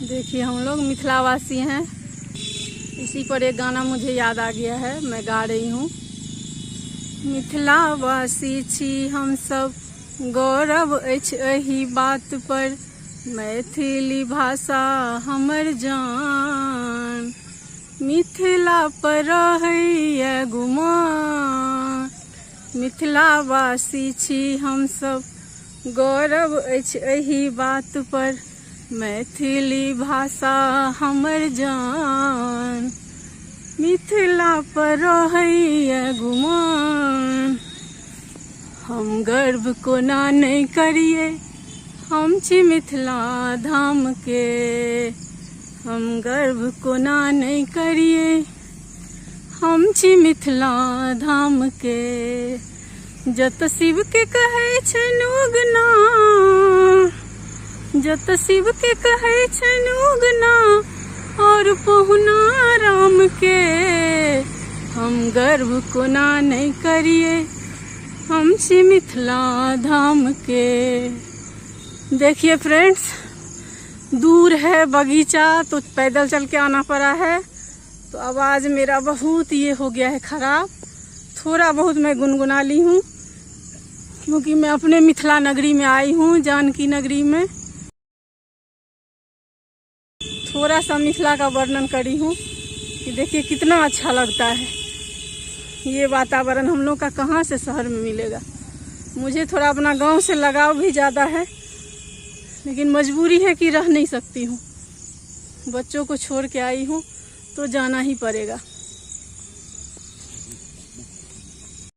देखिए हम लोग मिथिलावासी हैं। इसी पर एक गाना मुझे याद आ गया है, मैं गा रही हूँ। मिथिलावासी छी हम सब, गौरव अछि एही बात पर, मैथिली भाषा हमर जान, मिथिला पर रहैया गुमान। मिथिलावासी छी हम सब, गौरव अछि एही बात पर, मैथिली भाषा हमर जान, मिथिला पर रहैया गुमान। हम गर्व कोना नहीं करिए, हम छी मिथिला धाम के, हम गर्व कोना नहीं करिए, हम छी मिथिला धाम के। जत शिव के कहै छनि उगना, जत शिव के कहै छनि उगना, और पहुना राम के, हम गर्व कोना नहीं करिए, हम छी मिथिला धाम के। देखिए फ्रेंड्स, दूर है बगीचा तो पैदल चल के आना पड़ा है, तो आवाज़ मेरा बहुत ये हो गया है खराब। थोड़ा बहुत मैं गुनगुना ली हूँ, क्योंकि मैं अपने मिथिला नगरी में आई हूँ, जानकी नगरी में। थोड़ा सा मिथिला का वर्णन करी हूँ कि देखिए कितना अच्छा लगता है। ये वातावरण हम लोग का कहाँ से शहर में मिलेगा। मुझे थोड़ा अपना गांव से लगाव भी ज़्यादा है, लेकिन मजबूरी है कि रह नहीं सकती हूँ। बच्चों को छोड़ के आई हूँ तो जाना ही पड़ेगा।